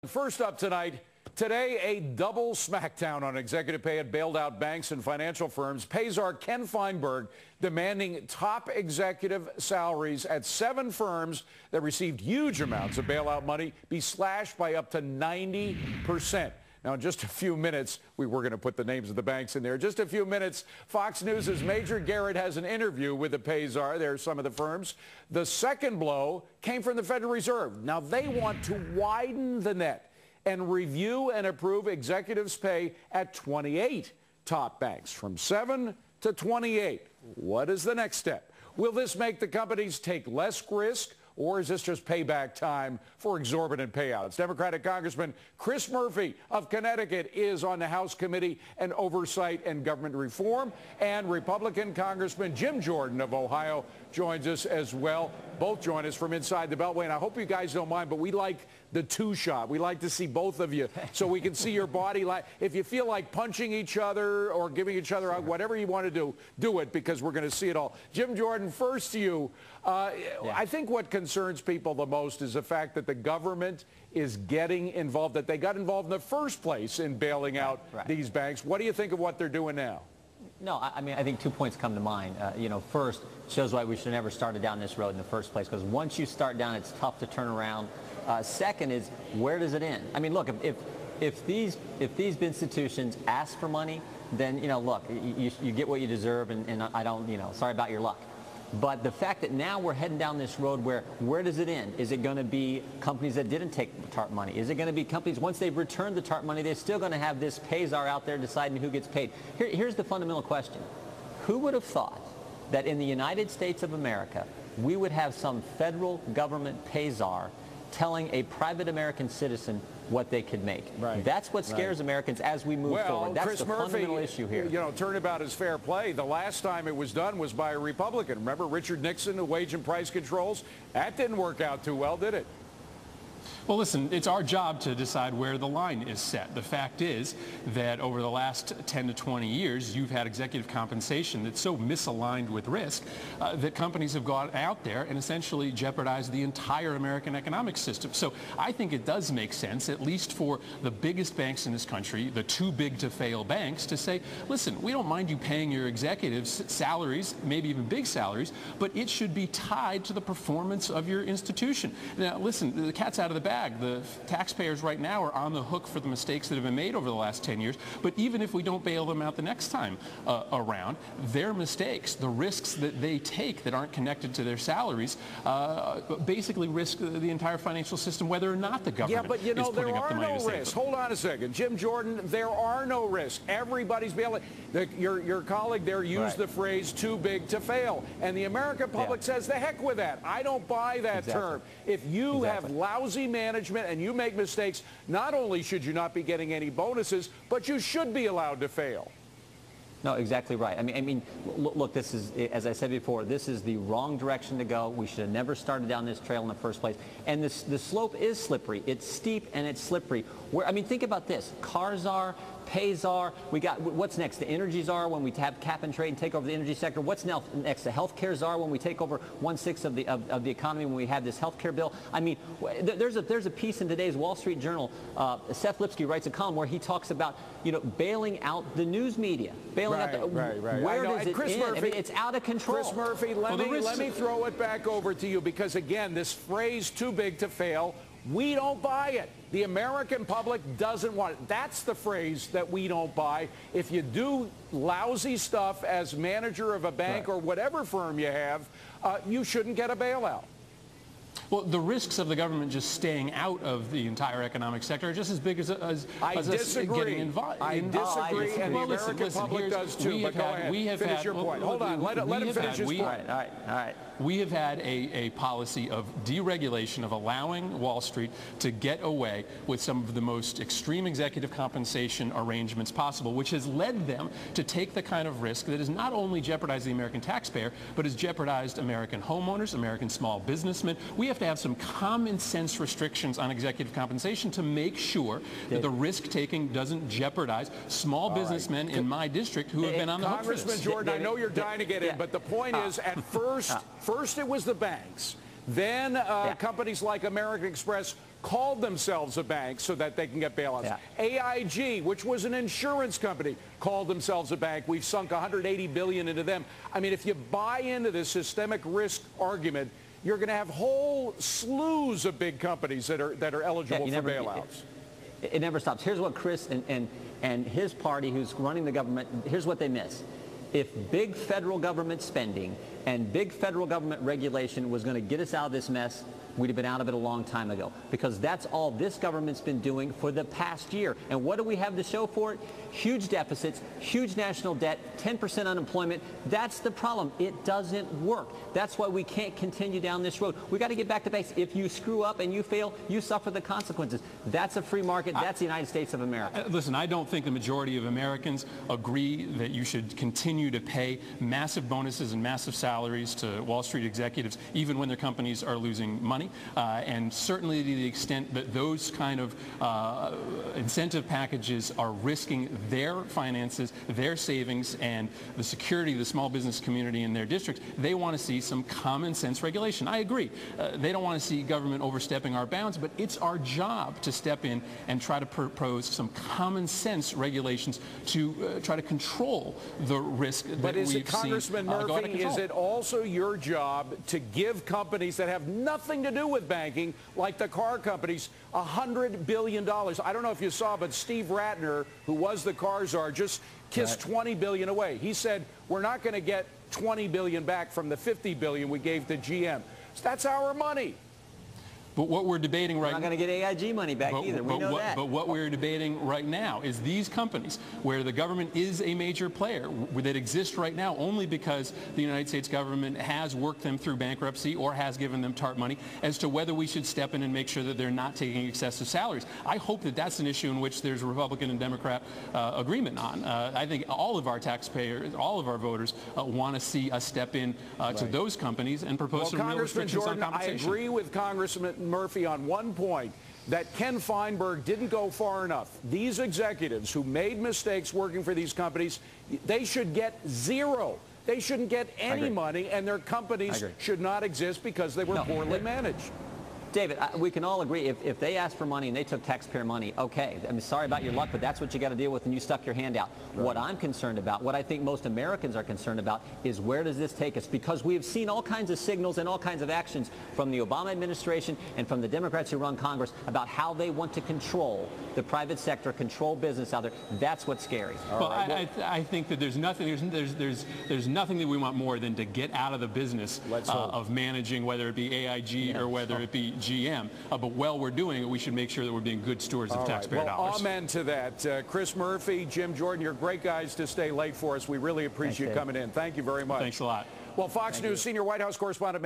First up tonight, today a double smackdown on executive pay at bailed out banks and financial firms. Payzar Ken Feinberg demanding top executive salaries at 7 firms that received huge amounts of bailout money be slashed by up to 90%. Now, in just a few minutes, we were going to put the names of the banks in there. Just a few minutes, Fox News' Major Garrett has an interview with the Payzar. There are some of the firms. The second blow came from the Federal Reserve. Now, they want to widen the net and review and approve executives' pay at 28 top banks, from 7 to 28. What is the next step? Will this make the companies take less risk? Or is this just payback time for exorbitant payouts? Democratic Congressman Chris Murphy of Connecticut is on the House Committee on Oversight and Government Reform. And Republican Congressman Jim Jordan of Ohio joins us as well. Both join us from inside the Beltway. And I hope you guys don't mind, but we like the two-shot. We like to see both of you so we can see your body. If you feel like punching each other or giving each other out, whatever you want to do, do it, because we're going to see it all. Jim Jordan, first to you. I think what concerns people the most is the fact that the government is getting involved, that they got involved in the first place in bailing out these banks. What do you think of what they're doing now? No, I mean, I think 2 points come to mind. First, shows why we should have never started down this road in the first place, because once you start down, it's tough to turn around. Second is, where does it end? I mean, look, if these institutions ask for money, then, look, you get what you deserve, and I don't, sorry about your luck. But the fact that now we're heading down this road where does it end? Is it going to be companies that didn't take TARP money? Is it going to be companies, once they've returned the TARP money, they're still going to have this Payzar out there deciding who gets paid? Here's the fundamental question. Who would have thought that in the United States of America, we would have some federal government Payzar telling a private American citizen what they could make? Right. That's what scares Americans as we move forward. That's the fundamental issue here. Turnabout is fair play. The last time it was done was by a Republican. Remember Richard Nixon, the wage and price controls? That didn't work out too well, did it? Well, listen, it's our job to decide where the line is set. The fact is that over the last 10 to 20 years, you've had executive compensation that's so misaligned with risk that companies have gone out there and essentially jeopardized the entire American economic system. So I think it does make sense, at least for the biggest banks in this country, the too big to fail banks, to say, listen, we don't mind you paying your executives salaries, maybe even big salaries, but it should be tied to the performance of your institution. Now, listen, the cat's out of the bag. The taxpayers right now are on the hook for the mistakes that have been made over the last 10 years. But even if we don't bail them out the next time around, their mistakes, the risks that they take that aren't connected to their salaries, basically risk the entire financial system, whether or not the government is putting up the money to save them. There are no risks. Hold on a second. Jim Jordan, there are no risks. Everybody's bailing. Your colleague there used the phrase too big to fail. And the American public says, the heck with that. I don't buy that term. If you have lousy management and you make mistakes, not only should you not be getting any bonuses, but you should be allowed to fail. No, exactly right. I mean, look, this is, as I said before, this is the wrong direction to go. We should have never started down this trail in the first place. And the slope is slippery. It's steep and it's slippery. Think about this. Payzar. We got, what's next? The energy czar, when we have cap and trade and take over the energy sector. What's next? The healthcare czar, when we take over 1/6 of the economy, when we have this healthcare bill. I mean, there's a piece in today's Wall Street Journal. Seth Lipsky writes a column where he talks about, bailing out the news media. Bailing out the, where does it end? Murphy, I mean, it's out of control. Chris Murphy, let me throw it back over to you, because again, this phrase too big to fail, we don't buy it. The American public doesn't want it. That's the phrase that we don't buy. If you do lousy stuff as manager of a bank or whatever firm you have, you shouldn't get a bailout. Well, the risks of the government just staying out of the entire economic sector are just as big as us getting involved. I disagree, and the American public does too, but go ahead. Finish your point. Hold on, let him finish his point. All right. We have had a policy of deregulation, of allowing Wall Street to get away with some of the most extreme executive compensation arrangements possible, which has led them to take the kind of risk that has not only jeopardized the American taxpayer, but has jeopardized American homeowners, American small businessmen. We have to have some common sense restrictions on executive compensation to make sure that the risk-taking doesn't jeopardize small businessmen in my district who have been on the hook for this. Congressman Jordan, I know you're dying to get in, but the point is, at first it was the banks. Then companies like American Express called themselves a bank so that they can get bailouts. Yeah. AIG, which was an insurance company, called themselves a bank. We've sunk $180 billion into them. I mean, if you buy into this systemic risk argument, you're going to have whole slews of big companies that are eligible for bailouts. It never stops. Here's what Chris and his party, who's running the government, here's what they miss. If big federal government spending and big federal government regulation was going to get us out of this mess, we'd have been out of it a long time ago, because that's all this government's been doing for the past year. And what do we have to show for it? Huge deficits, huge national debt, 10% unemployment. That's the problem. It doesn't work. That's why we can't continue down this road. We got to get back to basics. If you screw up and you fail, you suffer the consequences. That's a free market. That's the United States of America. Listen, I don't think the majority of Americans agree that you should continue to pay massive bonuses and massive salaries to Wall Street executives, even when their companies are losing money. And certainly to the extent that those kind of incentive packages are risking their finances, their savings, and the security of the small business community in their districts, they want to see some common sense regulation. I agree. They don't want to see government overstepping our bounds, but it's our job to step in and try to propose some common sense regulations to try to control the risk that we've seen. But is it, Congressman Murphy, is it also your job to give companies that have nothing to do with banking, like the car companies, $100 billion? I don't know if you saw, but Steve Ratner, who was the car czar, just kissed $20 billion away. He said, we're not going to get $20 billion back from the $50 billion we gave to GM. So that's our money. But what we're debating right now... We're not going to get AIG money back either. We know that. But what we're debating right now is these companies, where the government is a major player, that exist right now only because the United States government has worked them through bankruptcy or has given them TARP money, as to whether we should step in and make sure that they're not taking excessive salaries. I hope that that's an issue in which there's Republican and Democrat agreement on. I think all of our taxpayers, all of our voters want to see us step in to those companies and propose some real restrictions on compensation. I agree with Congressman Murphy on one point, that Ken Feinberg didn't go far enough. These executives who made mistakes working for these companies, they should get zero. They shouldn't get any money, and their companies should not exist because they were poorly managed. David, we can all agree if they asked for money and they took taxpayer money, okay. I mean, sorry about your luck, but that's what you got to deal with, and you stuck your hand out. Right. What I'm concerned about, what I think most Americans are concerned about, is where does this take us? Because we have seen all kinds of signals and all kinds of actions from the Obama administration and from the Democrats who run Congress about how they want to control the private sector, control business out there. That's what's scary. Well, I think that there's nothing that we want more than to get out of the business of managing, whether it be AIG or whether it be GM. But while we're doing it, we should make sure that we're being good stewards of taxpayer dollars. Amen to that. Chris Murphy, Jim Jordan, you're great guys to stay late for us. We really appreciate you coming in. Thank you very much. Thanks a lot. Well, Fox News senior White House correspondent